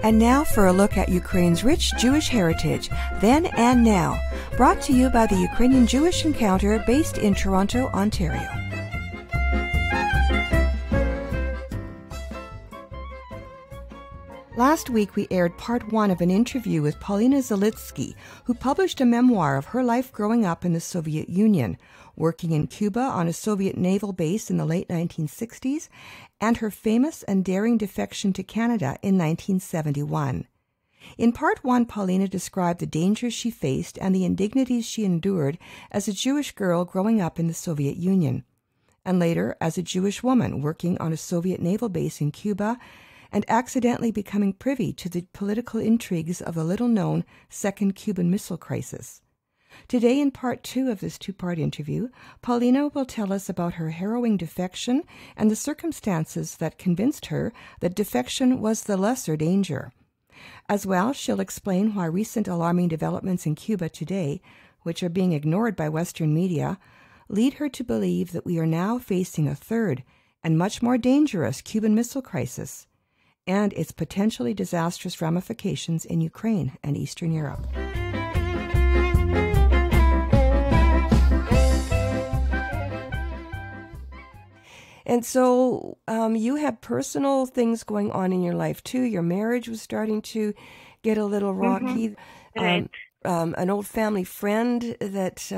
And now for a look at Ukraine's rich Jewish heritage, then and now, brought to you by the Ukrainian Jewish Encounter based in Toronto, Ontario. Last week we aired part 1 of an interview with Paulina Zelitsky, who published a memoir of her life growing up in the Soviet Union, working in Cuba on a Soviet naval base in the late 1960s, and her famous and daring defection to Canada in 1971. In part 1, Paulina described the dangers she faced and the indignities she endured as a Jewish girl growing up in the Soviet Union, and later as a Jewish woman working on a Soviet naval base in Cuba and accidentally becoming privy to the political intrigues of the little-known Second Cuban Missile Crisis. Today, in part 2 of this two-part interview, Paulina will tell us about her harrowing defection and the circumstances that convinced her that defection was the lesser danger. As well, she'll explain why recent alarming developments in Cuba today, which are being ignored by Western media, lead her to believe that we are now facing a third and much more dangerous Cuban Missile Crisis, and its potentially disastrous ramifications in Ukraine and Eastern Europe. And so you have personal things going on in your life, too. Your marriage was starting to get a little rocky. Mm-hmm. Right. An old family friend that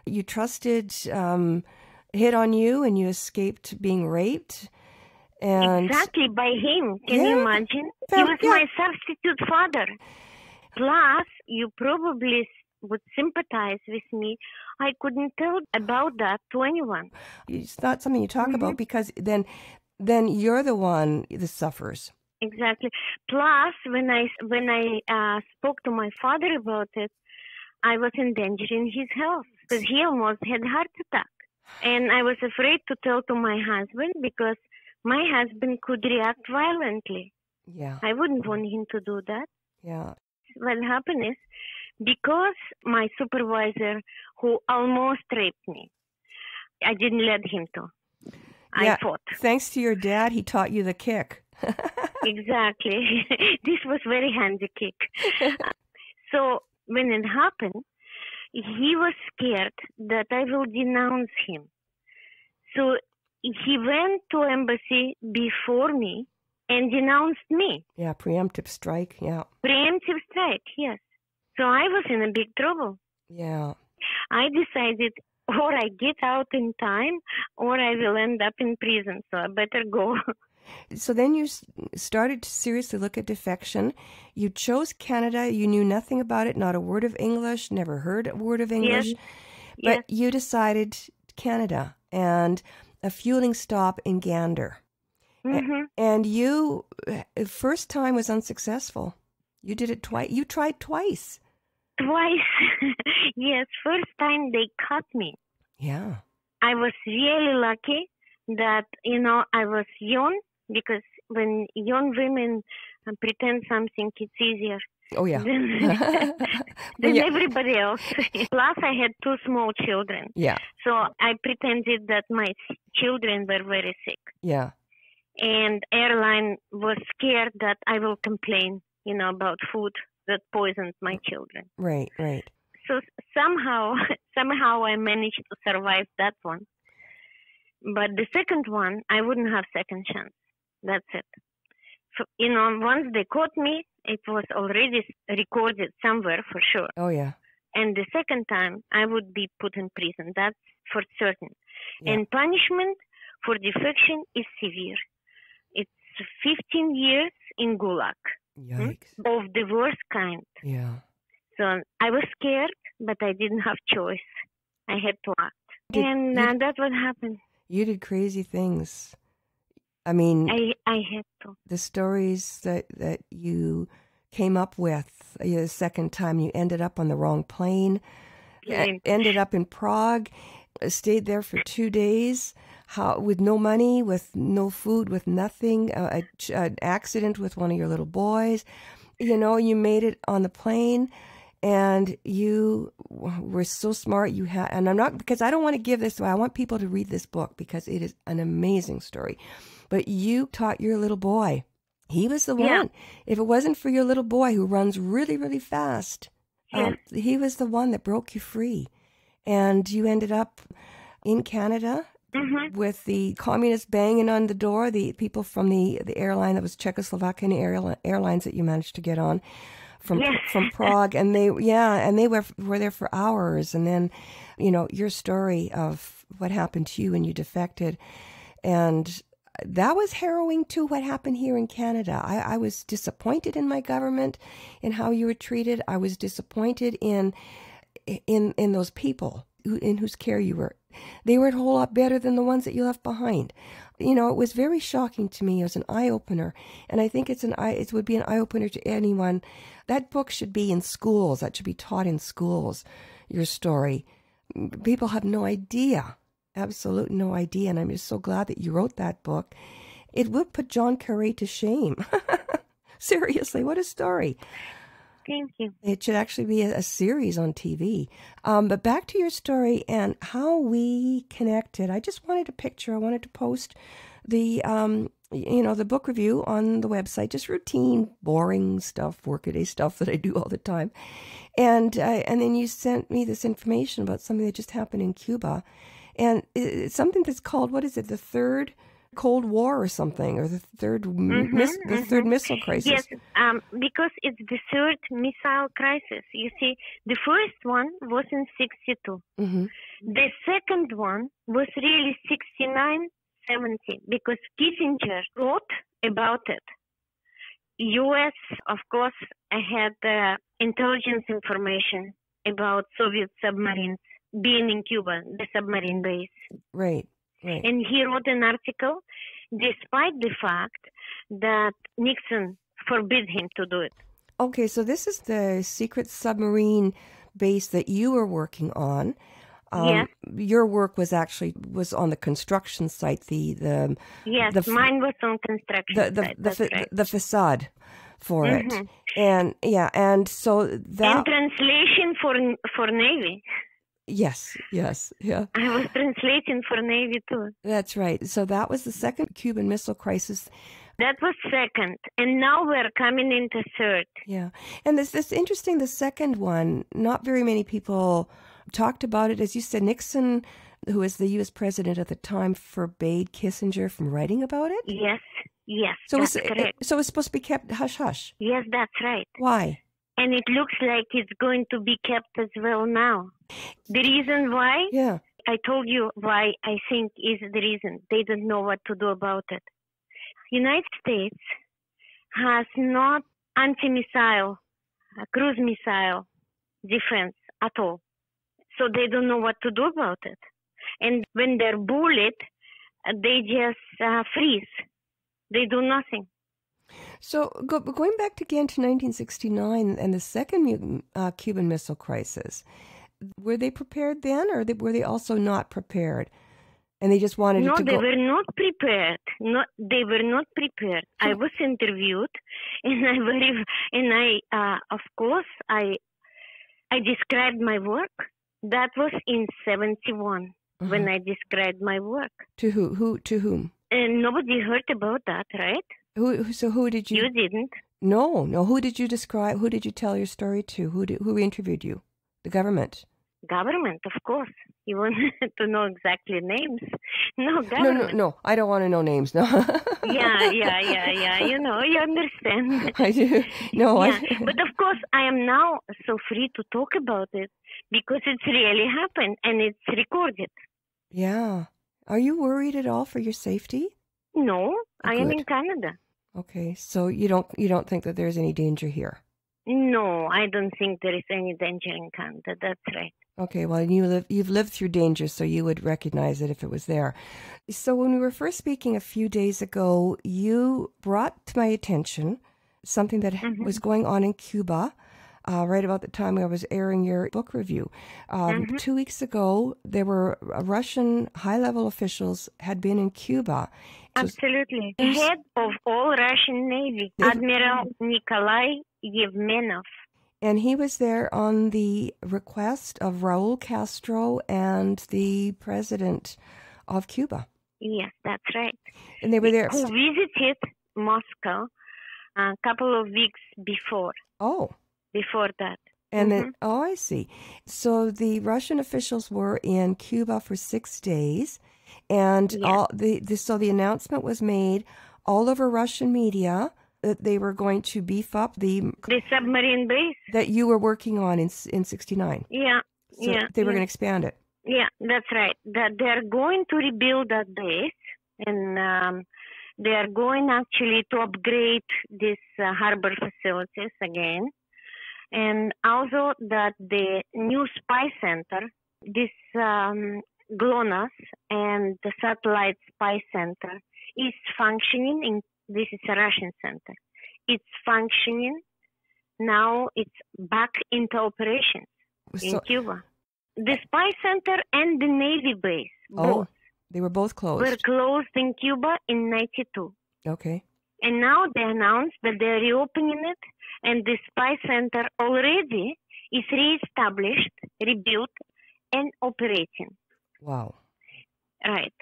you trusted hit on you and you escaped being raped. And exactly, by him. Can you imagine? He was my substitute father. Plus, you probably would sympathize with me. I couldn't tell about that to anyone. It's not something you talk about because then you're the one that suffers. Exactly. Plus, when I spoke to my father about it, I was endangering his health because he almost had a heart attack. And I was afraid to tell to my husband because my husband could react violently. Yeah. I wouldn't want him to do that. Yeah. What happened is, because my supervisor, who almost raped me, I didn't let him to. I fought. Thanks to your dad, he taught you the kick. Exactly. This was very handy kick. So when it happened, he was scared that I will denounce him. So he went to embassy before me and denounced me. Yeah, preemptive strike, yeah. Preemptive strike, yes. So I was in a big trouble. Yeah. I decided, or I get out in time, or I will end up in prison, so I better go. So then you started to seriously look at defection. You chose Canada. You knew nothing about it, not a word of English, never heard a word of English. Yes. But you decided Canada and a fueling stop in Gander. Mm-hmm. And you, first time was unsuccessful. You did it twice. You tried twice. Twice. Yes, first time they cut me. Yeah. I was really lucky that, I was young, because when young women pretend something, it's easier. Oh, yeah. than everybody else. Plus, I had 2 small children. Yeah. So I pretended that my children were very sick. Yeah. And airline was scared that I will complain, about food that poisoned my children. Right, right. So somehow I managed to survive that one. But the second one, I wouldn't have second chance. That's it. So, once they caught me, it was already recorded somewhere for sure. Oh, yeah. And the second time, I would be put in prison. That's for certain. Yeah. And punishment for defection is severe. It's 15 years in Gulag. Yikes. Of the worst kind. Yeah. So I was scared, but I didn't have choice. I had to act. That's what happened. You did crazy things. I mean, I had to. The stories that you came up with the second time, you ended up on the wrong plane, ended up in Prague, stayed there for 2 days, with no money, with no food, with nothing, an accident with one of your little boys. You made it on the plane, and you were so smart. And I'm not, because I don't want to give this away. I want people to read this book because it is an amazing story. But you taught your little boy He was the Yeah. one. If it wasn't for your little boy who runs really, really fast, Yes. he was the one that broke you free. And you ended up in Canada Mm-hmm. with the communists banging on the door, the people from the airline that was Czechoslovakian Airlines that you managed to get on from Yes. from Prague, and they were there for hours. And then, your story of what happened to you when you defected, and that was harrowing too. What happened here in Canada? I was disappointed in my government, in how you were treated. I was disappointed in those people in whose care you were. They were a whole lot better than the ones that you left behind. It was very shocking to me. It was an eye opener, and I think it would be an eye opener to anyone. That book should be in schools. That should be taught in schools. Your story. People have no idea. Absolute no idea, and I'm just so glad that you wrote that book. It would put John Kerry to shame. Seriously, what a story. Thank you. It should actually be a series on TV. But back to your story and how we connected. I just wanted a picture. I wanted to post the book review on the website. Just routine, boring stuff, workaday stuff that I do all the time. And then you sent me this information about something that just happened in Cuba. And it's something that's called, what is it, the Third Cold War or something, or the third third missile crisis? Yes, because it's the third missile crisis. You see, the first one was in 62. Mm-hmm. The second one was really 69, 70, because Kissinger wrote about it. U.S., of course, had intelligence information about Soviet submarines being in Cuba, the submarine base. Right, right. And he wrote an article despite the fact that Nixon forbid him to do it. Okay, so this is the secret submarine base that you were working on. Yes. Your work was on the construction site. Mine was on construction site. That's right. The facade for it, and so that and translation for Navy. Yes, yeah. I was translating for Navy too. That's right. So that was the Second Cuban Missile Crisis. That was second, and now we're coming into third. Yeah, and this interesting. The second one, not very many people talked about it. As you said, Nixon, who was the U.S. president at the time, forbade Kissinger from writing about it. Yes, so that's correct. So it's supposed to be kept hush-hush. Yes, that's right. Why? And it looks like it's going to be kept as well now. The reason why? Yeah. I told you why I think is the reason. They don't know what to do about it. United States has not anti-missile, cruise missile defense at all. So they don't know what to do about it. And when they're bullied, they just freeze. They do nothing. So going back again to 1969 and the Second Cuban Missile Crisis, were they prepared then, or were they also not prepared? And they just wanted it to go... No, they were not prepared. No, they were not prepared. I was interviewed, and of course, I described my work. That was in 71 when I described my work. To who? To whom? And nobody heard about that, right? Who did you? You didn't. No. Who did you describe? Who did you tell your story to? Who interviewed you? The government. Government, of course. You want to know exactly names? No, government. No. I don't want to know names. No. Yeah. You understand. I do. No. Yeah. But of course, I am now so free to talk about it because it's really happened and it's recorded. Yeah. Are you worried at all for your safety? No, I am in Canada. Okay, so you don't think that there's any danger here? No, I don't think there is any danger in Canada. That's right. Okay, well, you've lived through danger, so you would recognize it if it was there. So when we were first speaking a few days ago, you brought to my attention something that was going on in Cuba. Right about the time I was airing your book review. 2 weeks ago, there were Russian high-level officials had been in Cuba. Absolutely. The head of all Russian Navy, Admiral Nikolai Yevmenov. And he was there on the request of Raul Castro and the president of Cuba. Yes, that's right. And they were there. Who visited Moscow a couple of weeks before. Oh. Before that. And then, I see. So the Russian officials were in Cuba for 6 days, and so the announcement was made all over Russian media that they were going to beef up the submarine base that you were working on in 69. Yeah. So they were going to expand it. Yeah, that's right. That they're going to rebuild that base, and they are going actually to upgrade these harbor facilities again. And also that the new spy center, this GLONASS and the satellite spy center is functioning. This is a Russian center. It's functioning. Now it's back into operations in Cuba. The spy center and the Navy base, both. They were both closed. Were closed in Cuba in 92. Okay. And now they announced that they're reopening it, and the spy center already is reestablished, rebuilt, and operating. Wow. Right.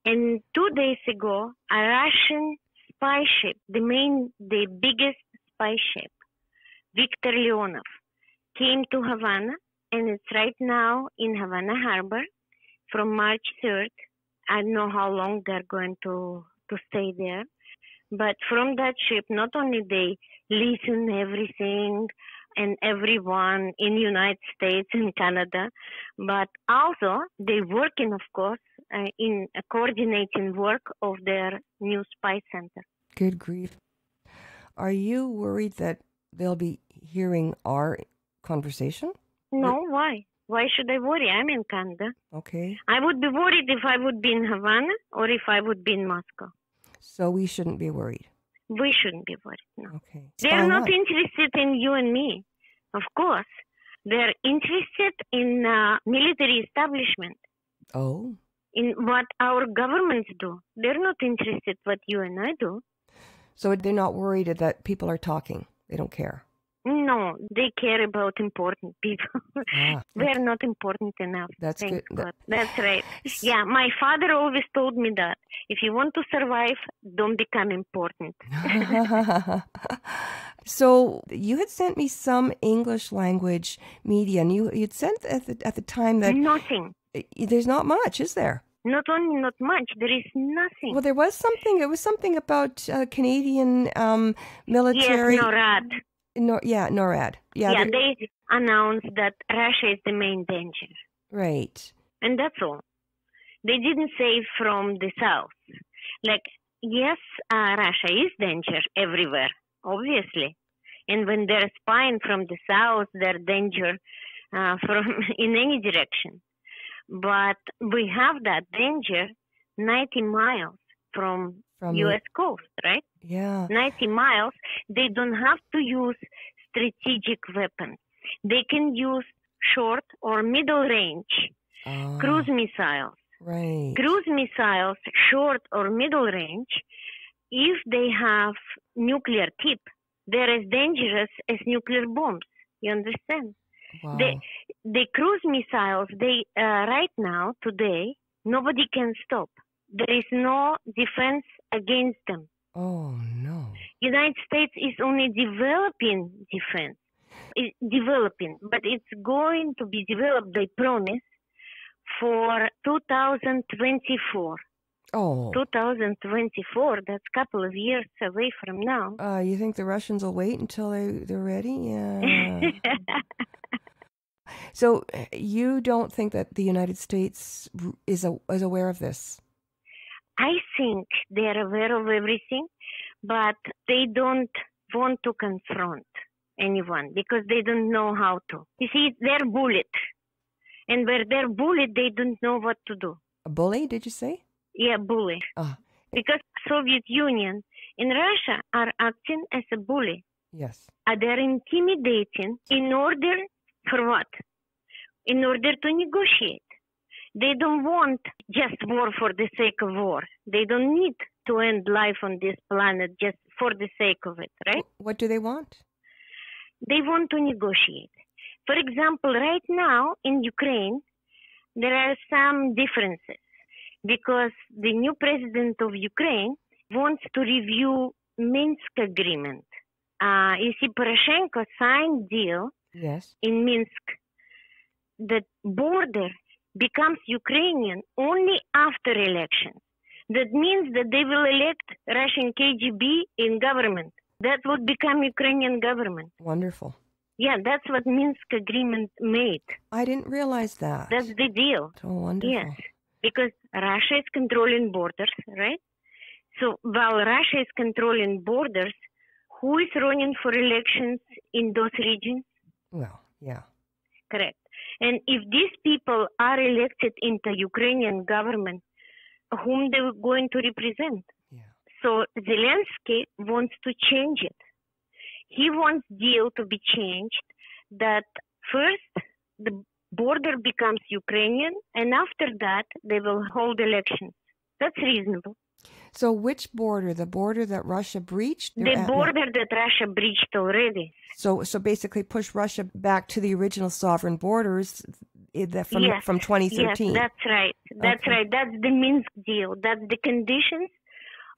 And 2 days ago, a Russian spy ship, the biggest spy ship, Viktor Leonov, came to Havana, and it's right now in Havana Harbor from March 3rd. I don't know how long they're going to stay there. But from that ship, not only they listen everything and everyone in the United States and Canada, but also they working, of course, in a coordinating work of their new spy center. Good grief. Are you worried that they'll be hearing our conversation? No, why? Why should I worry? I'm in Canada. Okay. I would be worried if I would be in Havana or if I would be in Moscow. So we shouldn't be worried. We shouldn't be worried, no. Okay. They're not interested in you and me, of course. They're interested in military establishment. Oh. In what our governments do. They're not interested what you and I do. So they're not worried that people are talking. They don't care. No, they care about important people. They're not important enough. That's good. That's right. Yeah, my father always told me that. If you want to survive, don't become important. So you had sent me some English language media, and you'd sent at the time that... Nothing. There's not much, is there? Not only not much, there is nothing. Well, there was something. It was something about Canadian military... Yes, NORAD. NORAD. Yeah, they announced that Russia is the main danger. Right. And that's all. They didn't say from the south. Like, yes, Russia is danger everywhere, obviously. And when they're spying from the south, they're danger from in any direction. But we have that danger 90 miles from U.S. coast, right? Yeah. 90 miles. They don't have to use strategic weapons. They can use short or middle range cruise missiles. Right. Cruise missiles, short or middle range, if they have nuclear tip, they're as dangerous as nuclear bombs. You understand? Wow. The cruise missiles, they right now, today, nobody can stop. There is no defense against them. Oh, no. United States is only developing defense. It's developing, but it's going to be developed, they promise, for 2024. Oh. 2024, that's a couple of years away from now. You think the Russians will wait until they're ready? Yeah. So you don't think that the United States is aware of this? I think they're aware of everything, but they don't want to confront anyone because they don't know how to. You see, they're bullied. And where they're bullied, they don't know what to do. A bully, did you say? Yeah, bully. Because Soviet Union and Russia are acting as a bully. Yes. They're intimidating in order for what? In order to negotiate. They don't want just war for the sake of war. They don't need to end life on this planet just for the sake of it, right? What do they want? They want to negotiate. For example, right now in Ukraine, there are some differences because the new president of Ukraine wants to review Minsk agreement. You see, Poroshenko signed deal in Minsk that border becomes Ukrainian only after elections. That means that they will elect Russian KGB in government. That would become Ukrainian government. Wonderful. Yeah, that's what Minsk agreement made. I didn't realize that. That's the deal. Oh, wonderful. Yes, because Russia is controlling borders, right? So while Russia is controlling borders, who is running for elections in those regions? Well, yeah. Correct. And if these people are elected into Ukrainian government, whom they were going to represent? Yeah. So Zelensky wants to change it. He wants deal to be changed that first the border becomes Ukrainian, and after that they will hold elections. That's reasonable. So which border? The border that Russia breached? The border that Russia breached already. So basically push Russia back to the original sovereign borders from 2013. Yes, that's right. That's right. That's the Minsk deal. That's the conditions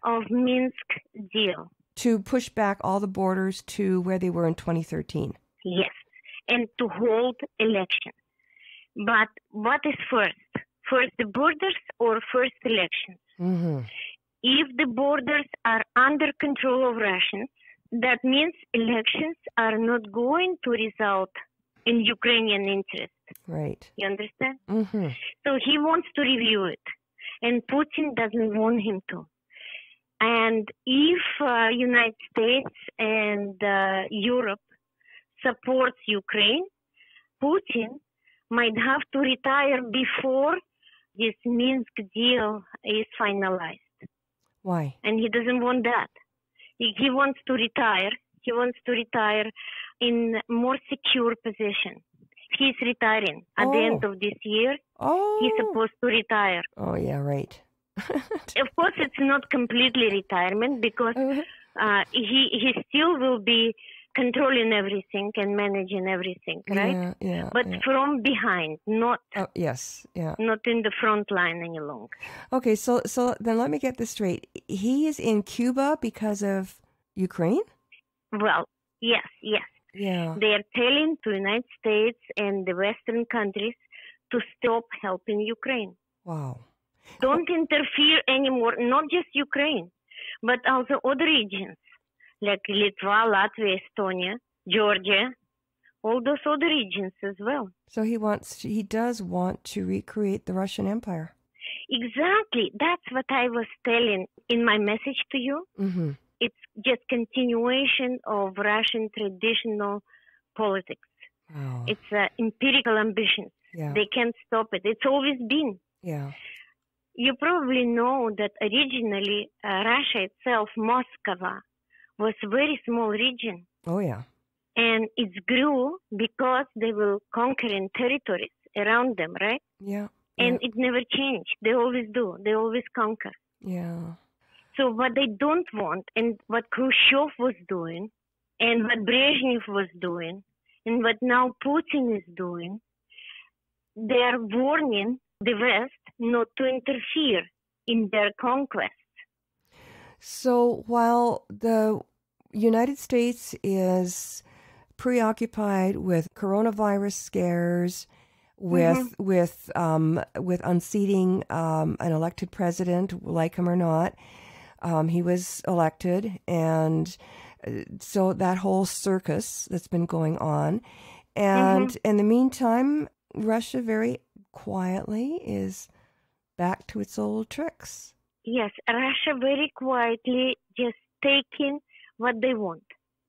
of Minsk deal. To push back all the borders to where they were in 2013. Yes, and to hold elections. But what is first? First the borders or first elections? Mm-hmm. If the borders are under control of Russians, that means elections are not going to result in Ukrainian interest. Right. You understand? Mm-hmm. So he wants to review it, and Putin doesn't want him to. And if United States and Europe supports Ukraine, Putin might have to retire before this Minsk deal is finalized. Why? And he doesn't want that. He wants to retire. He wants to retire in more secure position. He's retiring at the end of this year. Oh. He's supposed to retire. Oh, yeah, right. Of course, it's not completely retirement because he still will be controlling everything and managing everything, right? Yeah. But from behind, not not in the front line any longer. Okay, so then let me get this straight. He is in Cuba because of Ukraine? Well, yes. Yeah. They are telling the United States and the Western countries to stop helping Ukraine. Wow. Don't interfere anymore, not just Ukraine, but also other regions like Litva, Latvia, Estonia, Georgia, all those other regions as well. So he does want to recreate the Russian Empire. Exactly. That's what I was telling in my message to you. Mm-hmm. It's just continuation of Russian traditional politics. Wow. It's empirical ambitions. Yeah. They can't stop it. It's always been. Yeah. You probably know that originally Russia itself, Moscow, was a very small region. Oh, yeah. And it grew because they were conquering territories around them, right? Yeah. And it never changed. They always do. They always conquer. Yeah. So what they don't want, and what Khrushchev was doing, and what Brezhnev was doing, and what now Putin is doing, they are warning the West not to interfere in their conquests. So while the United States is preoccupied with coronavirus scares, with unseating an elected president, like him or not, he was elected, and so that whole circus that's been going on, and in the meantime, Russia very quietly is back to its old tricks. Yes, Russia very quietly just taking what they want.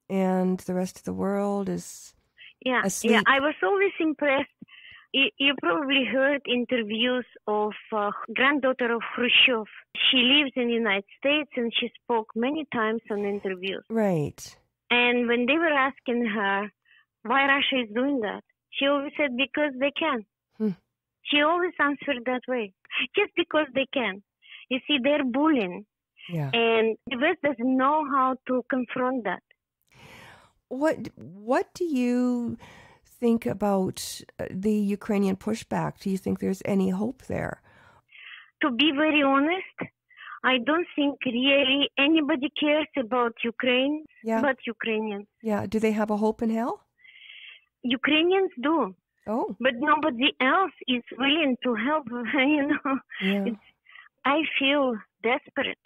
And the rest of the world is asleep. Yeah, I was always impressed. You probably heard interviews of granddaughter of Khrushchev. She lives in the United States and she spoke many times on interviews. Right. And when they were asking her why Russia is doing that, she always said because they can. She always answered that way. Just because they can. You see, they're bullying. Yeah. And the West doesn't know how to confront that. What do you think about the Ukrainian pushback? Do you think there's any hope there? To be very honest, I don't think really anybody cares about Ukraine but Ukrainians. Yeah. Do they have a hope in hell? Ukrainians do. Oh. But nobody else is willing to help, Yeah. I feel desperate.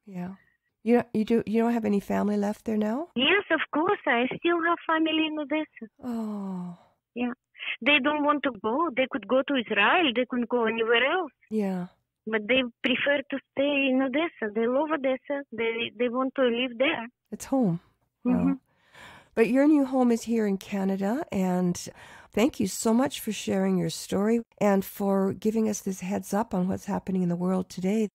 Yeah. You don't have any family left there now? Yes, of course. I still have family in Odessa. Oh. Yeah. They don't want to go. They could go to Israel. They couldn't go anywhere else. Yeah. But they prefer to stay in Odessa. They love Odessa. They want to live there. It's home. Mm-hmm. Wow. But your new home is here in Canada, and thank you so much for sharing your story and for giving us this heads up on what's happening in the world today.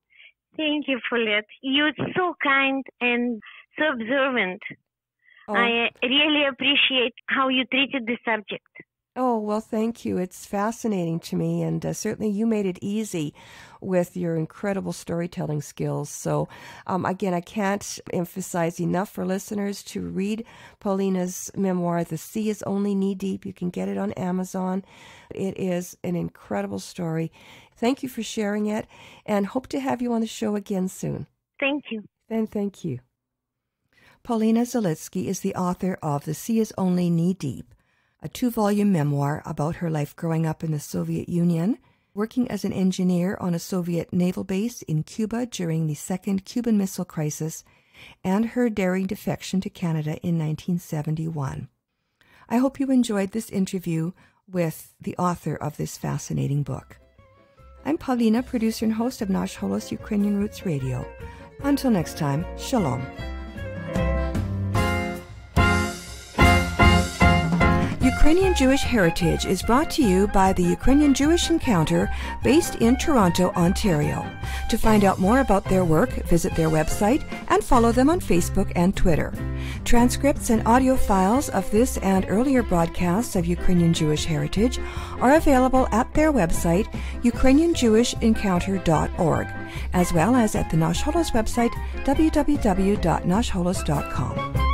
Thank you, Paulette. You're so kind and so observant. Oh. I really appreciate how you treated the subject. Oh, well, thank you. It's fascinating to me, and certainly you made it easy with your incredible storytelling skills. So, again, I can't emphasize enough for listeners to read Paulina's memoir, The Sea is Only Knee Deep. You can get it on Amazon. It is an incredible story. Thank you for sharing it, and hope to have you on the show again soon. Thank you. And thank you. Paulina Zelitsky is the author of The Sea is Only Knee Deep, a 2-volume memoir about her life growing up in the Soviet Union, working as an engineer on a Soviet naval base in Cuba during the Second Cuban Missile Crisis, and her daring defection to Canada in 1971. I hope you enjoyed this interview with the author of this fascinating book. I'm Paulina, producer and host of Nash Holos Ukrainian Roots Radio. Until next time, shalom. Ukrainian Jewish Heritage is brought to you by the Ukrainian Jewish Encounter based in Toronto, Ontario. To find out more about their work, visit their website and follow them on Facebook and Twitter. Transcripts and audio files of this and earlier broadcasts of Ukrainian Jewish Heritage are available at their website, ukrainianjewishencounter.org, as well as at the Nash Holos website, www.nashholos.com.